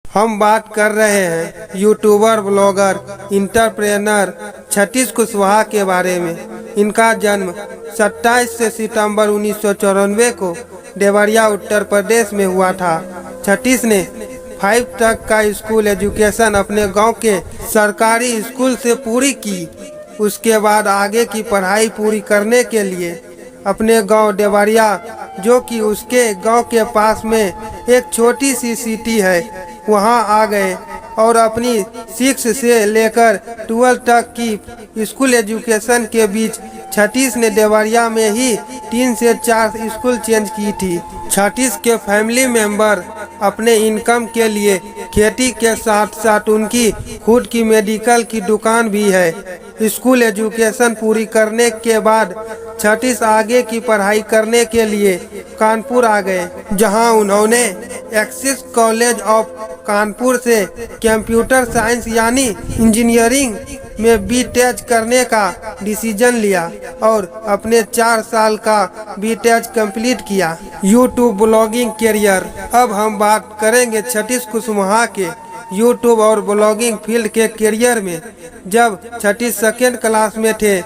हम बात कर रहे हैं YouTuber, blogger, entrepreneur Satish Kushwaha के बारे में। इनका जन्म 27 सितंबर 1994 को देवरिया, उत्तर प्रदेश में हुआ था। सतीश ने 5 तक का स्कूल एजुकेशन अपने गांव के सरकारी स्कूल से पूरी की। उसके बाद आगे की पढ़ाई पूरी करने के लिए अपने गांव देवरिया, जो कि उसके गांव के पास में एक छोटी सी सिटी है, वहां आ गए और अपनी 6 से लेकर 12 तक की स्कूल एजुकेशन के बीच सतीश ने देवरिया में ही 3 से 4 स्कूल चेंज की थी। सतीश के फैमिली मेंबर अपने इनकम के लिए खेती के साथ साथ उनकी खुद की मेडिकल की दुकान भी है। स्कूल एजुकेशन पूरी करने के बाद सतीश आगे की पढ़ाई करने के लिए कानपुर आ गए, जहां उन्होंने एक्सिस कॉलेज ऑफ कानपुर से कंप्यूटर साइंस यानी इंजीनियरिंग में बीटेक करने का डिसीजन लिया और अपने 4 साल का बीटेक कंप्लीट किया। YouTube blogging career. अब हम बात करेंगे सतीश कुशवाहा के यूट्यूब और ब्लॉगिंग फील्ड के करियर में। जब सतीश 2nd क्लास में थे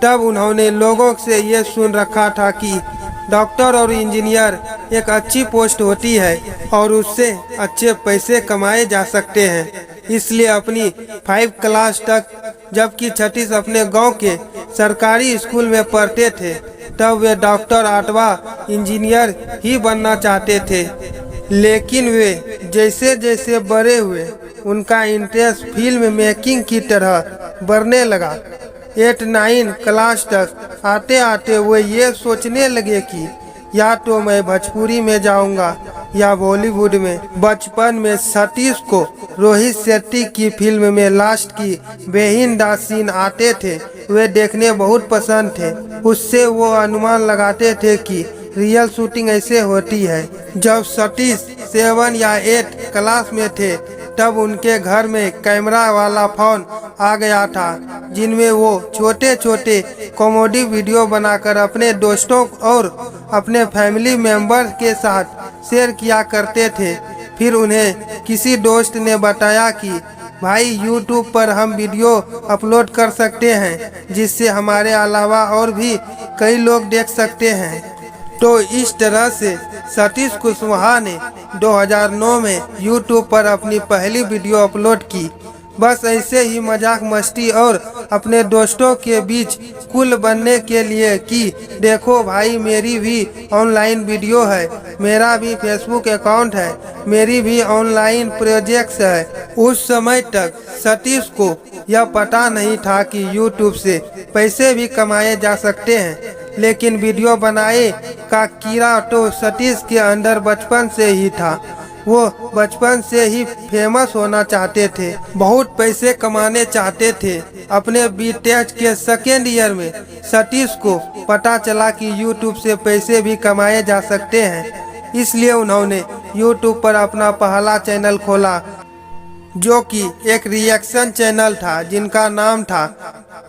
तब उन्होंने लोगों से ये सुन रखा था कि डॉक्टर और इंजीनियर एक अच्छी पोस्ट होती है और उससे अच्छे पैसे कमाए जा सकते हैं। इसलिए अपनी 5 क्लास तक जबकि सतीश अपने गांव के सरकारी स्कूल में पढ़ते थे, तब वे डॉक्टर अथवा इंजीनियर ही बनना चाहते थे। लेकिन वे जैसे जैसे बड़े हुए उनका इंटरेस्ट फिल्म मेकिंग की तरह बढ़ने लगा। 8-9 क्लास तक आते आते वो ये सोचने लगे कि या तो मैं भोजपुरी में जाऊंगा या बॉलीवुड में। बचपन में सतीश को रोहित शेट्टी की फिल्म में लास्ट की बेहिन दा सीन आते थे, वे देखने बहुत पसंद थे। उससे वो अनुमान लगाते थे कि रियल शूटिंग ऐसे होती है। जब सतीश 7 या 8 क्लास में थे तब उनके घर में कैमरा वाला फोन आ गया था, जिनमें वो छोटे छोटे कॉमेडी वीडियो बनाकर अपने दोस्तों और अपने फैमिली मेंबर के साथ शेयर किया करते थे। फिर उन्हें किसी दोस्त ने बताया कि भाई यूट्यूब पर हम वीडियो अपलोड कर सकते हैं, जिससे हमारे अलावा और भी कई लोग देख सकते हैं। तो इस तरह से सतीश कुशवाहा ने 2009 में यूट्यूब पर अपनी पहली वीडियो अपलोड की। बस ऐसे ही मजाक मस्ती और अपने दोस्तों के बीच कूल बनने के लिए कि देखो भाई मेरी भी ऑनलाइन वीडियो है, मेरा भी फेसबुक अकाउंट है, मेरी भी ऑनलाइन प्रोजेक्ट्स है। उस समय तक सतीश को यह पता नहीं था कि यूट्यूब से पैसे भी कमाए जा सकते हैं, लेकिन वीडियो बनाए का कीड़ा तो सतीश के अंदर बचपन से ही था। वो बचपन से ही फेमस होना चाहते थे, बहुत पैसे कमाने चाहते थे। अपने बीटेक के 2nd ईयर में सतीश को पता चला कि यूट्यूब से पैसे भी कमाए जा सकते हैं। इसलिए उन्होंने यूट्यूब पर अपना पहला चैनल खोला, जो कि एक रिएक्शन चैनल था जिनका नाम था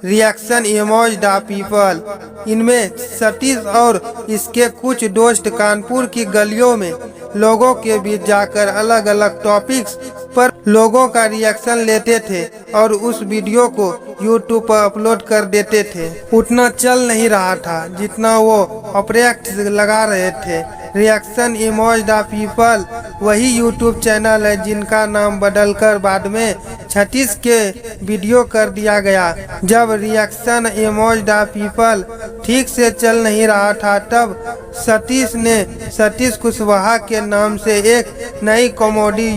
रिएक्शन इमोज द पीपल। इनमें सतीश और इसके कुछ दोस्त कानपुर की गलियों में लोगों के बीच जाकर अलग अलग टॉपिक्स पर लोगों का रिएक्शन लेते थे और उस वीडियो को यूट्यूब पर अपलोड कर देते थे। उतना चल नहीं रहा था जितना वो ऑपरेट लगा रहे थे। रिएक्शन इमोज द पीपल वही यूट्यूब चैनल है जिनका नाम बदलकर बाद में सतीश के वीडियो कर दिया गया। जब रिएक्शन इमोज द पीपल ठीक से चल नहीं रहा था तब सतीश ने सतीश कुशवाहा के नाम से एक नई कॉमेडी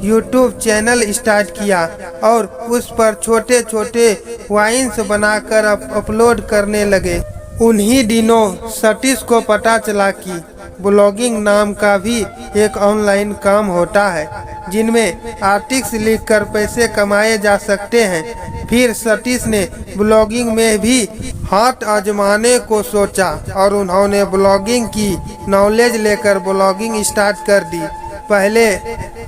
यूट्यूब चैनल स्टार्ट किया और उस पर छोटे छोटे वाइन्स बनाकर अपलोड करने लगे। उन्हीं दिनों सतीश को पता चला कि ब्लॉगिंग नाम का भी एक ऑनलाइन काम होता है, जिनमें आर्टिकल्स लिखकर पैसे कमाए जा सकते हैं। फिर सतीश ने ब्लॉगिंग में भी हाथ आजमाने को सोचा और उन्होंने ब्लॉगिंग की नॉलेज लेकर ब्लॉगिंग स्टार्ट कर दी। पहले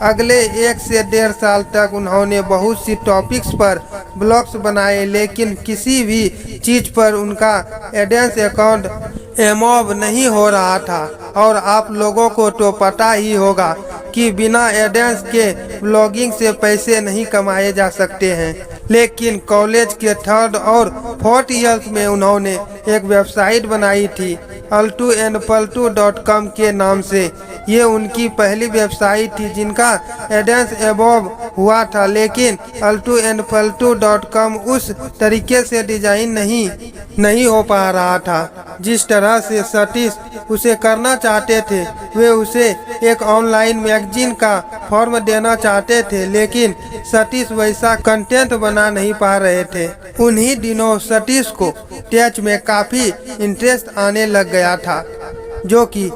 अगले 1 से 1.5 साल तक उन्होंने बहुत सी टॉपिक्स पर ब्लॉग्स बनाए, लेकिन किसी भी चीज़ पर उनका एडेंस अकाउंट एमॉब नहीं हो रहा था। और आप लोगों को तो पता ही होगा कि बिना एडेंस के ब्लॉगिंग से पैसे नहीं कमाए जा सकते हैं। लेकिन कॉलेज के 3rd और 4th ईयर्स में उन्होंने एक वेबसाइट बनाई थी altuandpaltu.com के नाम से। ये उनकी पहली वेबसाइट थी जिनका एडेंस एबव हुआ था, लेकिन altuandpaltu.com उस तरीके से डिजाइन नहीं हो पा रहा था जिस तरह से सतीश उसे करना चाहते थे। वे उसे एक ऑनलाइन मैगजीन का फॉर्म देना चाहते थे, लेकिन सतीश वैसा कंटेंट बना नहीं पा रहे थे। उन्हीं दिनों सतीश को टेच में काफी इंटरेस्ट आने लग गया था, जो कि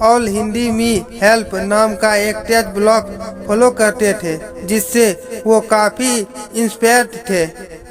ऑल हिंदी मी हेल्प नाम का एक टेच ब्लॉग फॉलो करते थे, जिससे वो काफी इंस्पायर्ड थे।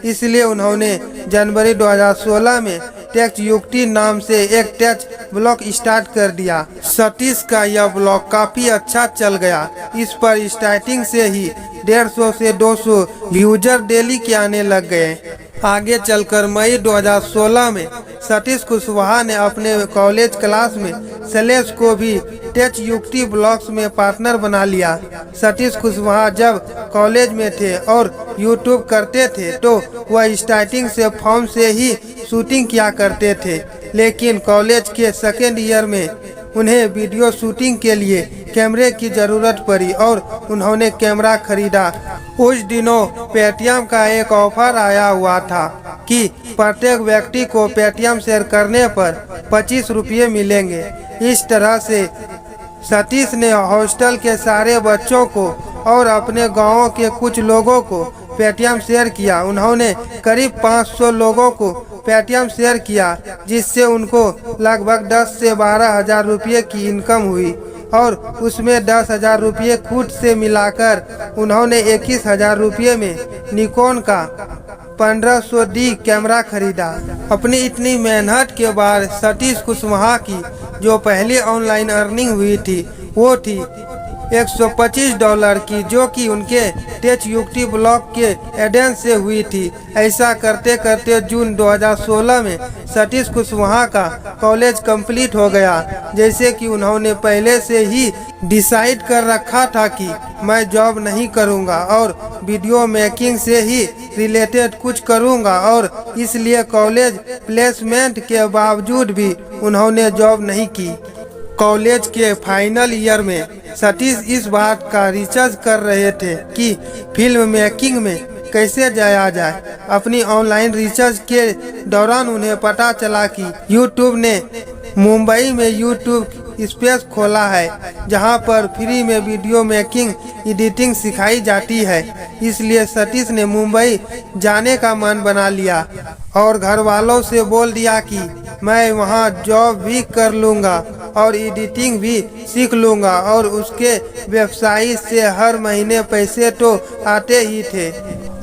इसलिए उन्होंने जनवरी 2016 में टेच युक्ति नाम से एक टेच ब्लॉग स्टार्ट कर दिया। सतीश का यह ब्लॉग काफी अच्छा चल गया। इस पर स्टार्टिंग से ही 150 से 200 व्यूजर डेली के आने लग गए। आगे चलकर मई 2016 में सतीश कुशवाहा ने अपने कॉलेज क्लास में शैलेश को भी टेच युक्ति ब्लॉग्स में पार्टनर बना लिया। सतीश कुशवाहा जब कॉलेज में थे और यूट्यूब करते थे तो वह स्टार्टिंग से फोन से ही शूटिंग किया करते थे, लेकिन कॉलेज के 2nd ईयर में उन्हें वीडियो शूटिंग के लिए कैमरे की जरूरत पड़ी और उन्होंने कैमरा खरीदा। उस दिनों पेटीएम का एक ऑफर आया हुआ था कि प्रत्येक व्यक्ति को पेटीएम शेयर करने पर 25 रुपये मिलेंगे। इस तरह से सतीश ने हॉस्टल के सारे बच्चों को और अपने गाँव के कुछ लोगों को पेटीएम शेयर किया। उन्होंने करीब 500 लोगों को पेटीएम शेयर किया, जिससे उनको लगभग 10 से 12 हजार रुपये की इनकम हुई और उसमें 10,000 रुपये खुद से मिलाकर उन्होंने 21,000 रुपये में निकॉन का 1500D कैमरा खरीदा। अपनी इतनी मेहनत के बाद सतीश कुशवाहा की जो पहली ऑनलाइन अर्निंग हुई थी वो थी $125 की, जो कि उनके टेच युक्ति ब्लॉग के एडेंस से हुई थी। ऐसा करते करते जून 2016 में सतीश कुशवाहा का कॉलेज कंप्लीट हो गया। जैसे कि उन्होंने पहले से ही डिसाइड कर रखा था कि मैं जॉब नहीं करूंगा और वीडियो मेकिंग से ही रिलेटेड कुछ करूंगा, और इसलिए कॉलेज प्लेसमेंट के बावजूद भी उन्होंने जॉब नहीं की। कॉलेज के फाइनल ईयर में सतीश इस बात का रिसर्च कर रहे थे कि फिल्म मेकिंग में कैसे जाया जाए। अपनी ऑनलाइन रिसर्च के दौरान उन्हें पता चला कि यूट्यूब ने मुंबई में यूट्यूब स्पेस खोला है, जहां पर फ्री में वीडियो मेकिंग एडिटिंग सिखाई जाती है। इसलिए सतीश ने मुंबई जाने का मन बना लिया और घर वालों से बोल दिया कि मैं वहां जॉब भी कर लूंगा और एडिटिंग भी सीख लूंगा, और उसके वेबसाइट से हर महीने पैसे तो आते ही थे।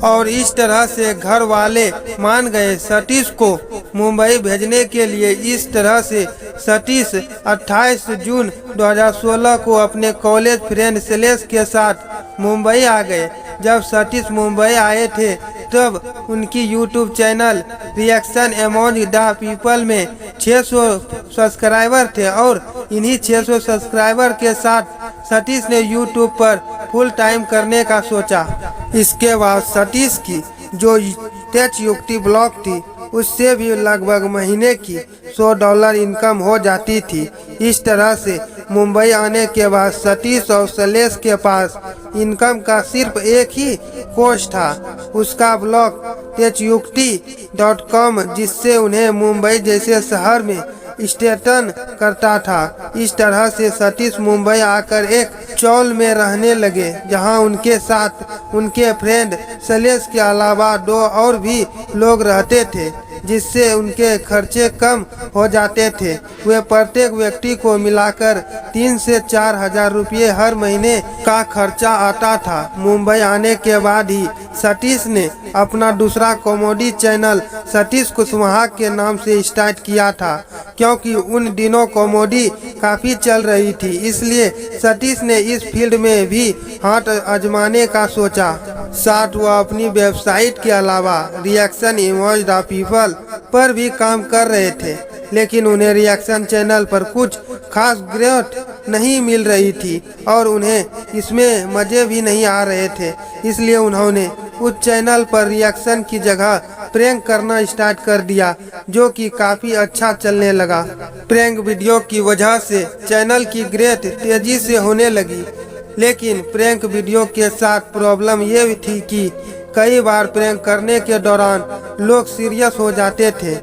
और इस तरह से घर वाले मान गए सतीश को मुंबई भेजने के लिए। इस तरह से सतीश 28 जून 2016 को अपने कॉलेज फ्रेंड शैलेश के साथ मुंबई आ गए। जब सतीश मुंबई आए थे तब उनकी यूट्यूब चैनल रिएक्शन एमोज द पीपल में 600 सब्सक्राइबर थे, और इन्हीं 600 सब्सक्राइबर के साथ सतीश ने यूट्यूब पर फुल टाइम करने का सोचा। इसके बाद सतीश की जो टेच युक्ति ब्लॉग थी उससे भी लगभग महीने की $100 इनकम हो जाती थी। इस तरह से मुंबई आने के बाद सतीश और शैलेश के पास इनकम का सिर्फ एक ही कोर्स था, उसका ब्लॉग techyukti.com, जिससे उन्हें मुंबई जैसे शहर में स्टेटन करता था। इस तरह से सतीश मुंबई आकर एक चौल में रहने लगे, जहां उनके साथ उनके फ्रेंड शैलेश के अलावा 2 और भी लोग रहते थे, जिससे उनके खर्चे कम हो जाते थे। वे प्रत्येक व्यक्ति को मिलाकर 3 से 4 हजार रुपये हर महीने का खर्चा आता था। मुंबई आने के बाद ही सतीश ने अपना दूसरा कॉमेडी चैनल सतीश कुशवाहा के नाम से स्टार्ट किया था, क्योंकि उन दिनों कॉमेडी काफी चल रही थी। इसलिए सतीश ने इस फील्ड में भी हाथ आजमाने का सोचा। साथ वह अपनी वेबसाइट के अलावा रिएक्शन एमोज द पीपल पर भी काम कर रहे थे, लेकिन उन्हें रिएक्शन चैनल पर कुछ खास ग्रोथ नहीं मिल रही थी और उन्हें इसमें मज़े भी नहीं आ रहे थे। इसलिए उन्होंने उस चैनल पर रिएक्शन की जगह प्रैंक करना स्टार्ट कर दिया, जो कि काफ़ी अच्छा चलने लगा। प्रैंक वीडियो की वजह से चैनल की ग्रोथ तेज़ी से होने लगी, लेकिन प्रैंक वीडियो के साथ प्रॉब्लम ये थी कि कई बार प्रैंक करने के दौरान लोग सीरियस हो जाते थे,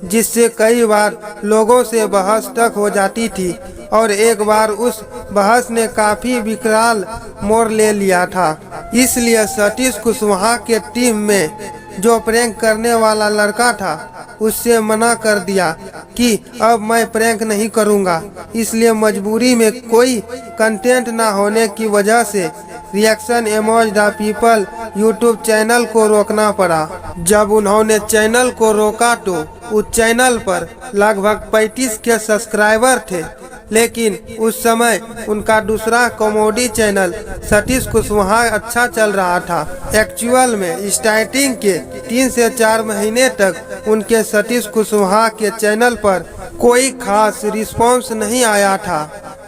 जिससे कई बार लोगों से बहस तक हो जाती थी और एक बार उस बहस ने काफ़ी विकराल मोड़ ले लिया था। इसलिए सतीश कुशवाहा के टीम में जो प्रैंक करने वाला लड़का था उससे मना कर दिया कि अब मैं प्रैंक नहीं करूंगा। इसलिए मजबूरी में कोई कंटेंट ना होने की वजह से रिएक्शन एमोज द पीपल यूट्यूब चैनल को रोकना पड़ा। जब उन्होंने चैनल को रोका तो उस चैनल पर लगभग 35 के सब्सक्राइबर थे, लेकिन उस समय उनका दूसरा कॉमेडी चैनल सतीश कुशवाहा अच्छा चल रहा था। एक्चुअल में स्टार्टिंग के 3 से 4 महीने तक उनके सतीश कुशवाहा के चैनल पर कोई खास रिस्पॉन्स नहीं आया था।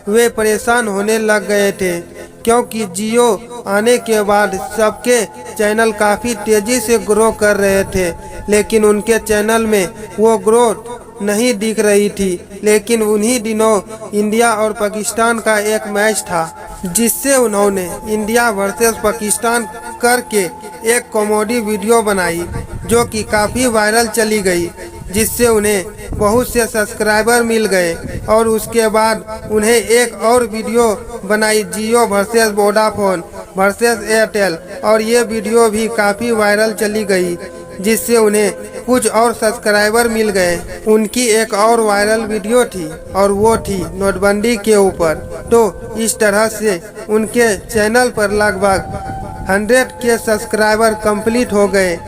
वे परेशान होने लग गए थे, क्योंकि जियो आने के बाद सबके चैनल काफ़ी तेज़ी से ग्रो कर रहे थे, लेकिन उनके चैनल में वो ग्रोथ नहीं दिख रही थी। लेकिन उन्हीं दिनों इंडिया और पाकिस्तान का एक मैच था, जिससे उन्होंने इंडिया वर्सेस पाकिस्तान करके एक कॉमेडी वीडियो बनाई, जो कि काफ़ी वायरल चली गई, जिससे उन्हें बहुत से सब्सक्राइबर मिल गए। और उसके बाद उन्हें एक और वीडियो बनाई, जियो वर्सेस वोडाफोन वर्सेस एयरटेल, और ये वीडियो भी काफ़ी वायरल चली गई, जिससे उन्हें कुछ और सब्सक्राइबर मिल गए। उनकी एक और वायरल वीडियो थी और वो थी नोटबंदी के ऊपर। तो इस तरह से उनके चैनल पर लगभग 100 के सब्सक्राइबर कंप्लीट हो गए।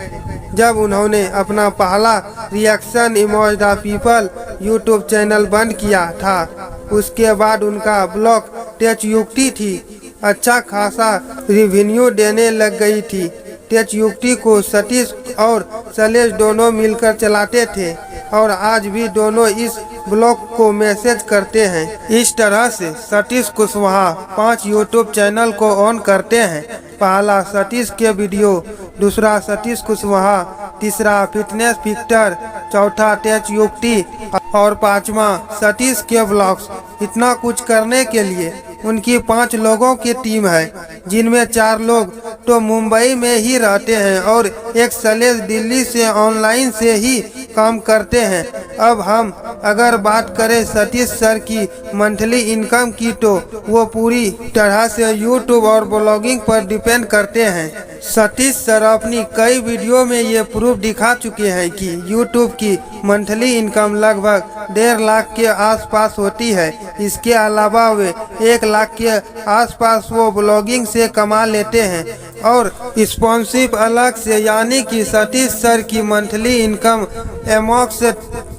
जब उन्होंने अपना पहला रिएक्शन एमोज द पीपल यूट्यूब चैनल बंद किया था, उसके बाद उनका ब्लॉग टेच युक्ति थी अच्छा खासा रिवेन्यू देने लग गई थी। टेच युक्ति को सतीश और शैलेश दोनों मिलकर चलाते थे और आज भी दोनों इस ब्लॉग को मैसेज करते हैं। इस तरह से सतीश कुशवाहा 5 यूट्यूब चैनल को ऑन करते हैं। पहला सतीश के वीडियो, दूसरा सतीश कुशवाहा, तीसरा फिटनेस फिक्टर, चौथा टेच युक्ति और पांचवा सतीश के ब्लॉग्स। इतना कुछ करने के लिए उनकी 5 लोगों की टीम है, जिनमें 4 लोग तो मुंबई में ही रहते हैं और एक शैलेश दिल्ली से ऑनलाइन से ही काम करते हैं। अब हम अगर बात करें सतीश सर की मंथली इनकम की, तो वो पूरी तरह से यूट्यूब और ब्लॉगिंग पर डिपेंड करते हैं। सतीश सर अपनी कई वीडियो में ये प्रूफ दिखा चुके हैं कि यूट्यूब की मंथली इनकम लगभग 1.5 लाख के आसपास होती है। इसके अलावा वे 1 लाख के आसपास वो ब्लॉगिंग से कमा लेते हैं और स्पॉन्सरशिप अलग से, यानी कि सतीश सर की मंथली इनकम एमॉक्स से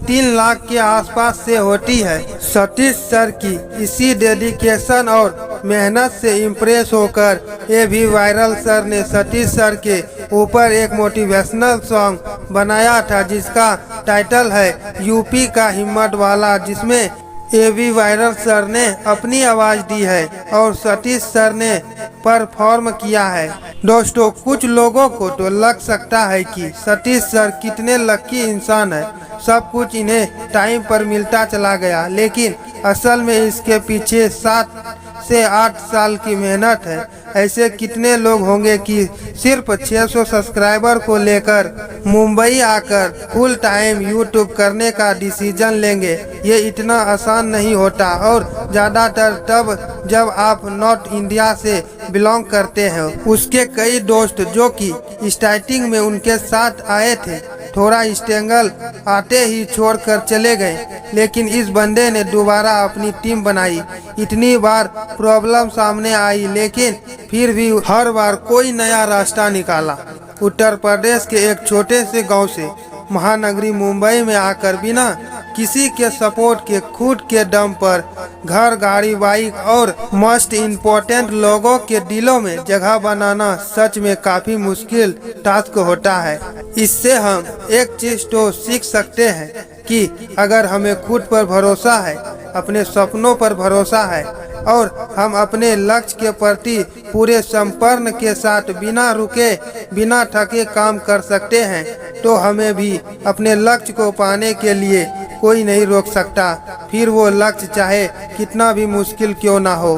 3 लाख के आसपास से होती है। सतीश सर की इसी डेडिकेशन और मेहनत से इम्प्रेस होकर ये भी वायरल सर ने सतीश सर के ऊपर एक मोटिवेशनल सॉन्ग बनाया था, जिसका टाइटल है यूपी का हिम्मत वाला, जिसमें ये भी वायरल सर ने अपनी आवाज़ दी है और सतीश सर ने परफॉर्म किया है। दोस्तों, कुछ लोगों को तो लग सकता है कि सतीश सर कितने लकी इंसान है, सब कुछ इन्हें टाइम पर मिलता चला गया, लेकिन असल में इसके पीछे 7 से 8 साल की मेहनत है। ऐसे कितने लोग होंगे कि सिर्फ 600 सब्सक्राइबर को लेकर मुंबई आकर फुल टाइम यूट्यूब करने का डिसीजन लेंगे। ये इतना आसान नहीं होता, और ज़्यादातर तब जब आप नॉर्थ इंडिया से बिलोंग करते हैं। उसके कई दोस्त जो कि स्टार्टिंग में उनके साथ आए थे, थोड़ा स्ट्रगल आते ही छोड़कर चले गए, लेकिन इस बंदे ने दोबारा अपनी टीम बनाई। इतनी बार प्रॉब्लम सामने आई, लेकिन फिर भी हर बार कोई नया रास्ता निकाला। उत्तर प्रदेश के एक छोटे से गांव से महानगरी मुंबई में आकर बिना किसी के सपोर्ट के खुद के दम पर घर, गाड़ी, बाइक और मोस्ट इम्पोर्टेंट लोगों के दिलों में जगह बनाना सच में काफ़ी मुश्किल टास्क होता है। इससे हम एक चीज़ तो सीख सकते हैं कि अगर हमें खुद पर भरोसा है, अपने सपनों पर भरोसा है, और हम अपने लक्ष्य के प्रति पूरे समर्पण के साथ बिना रुके बिना थके काम कर सकते हैं, तो हमें भी अपने लक्ष्य को पाने के लिए कोई नहीं रोक सकता, फिर वो लक्ष्य चाहे कितना भी मुश्किल क्यों ना हो।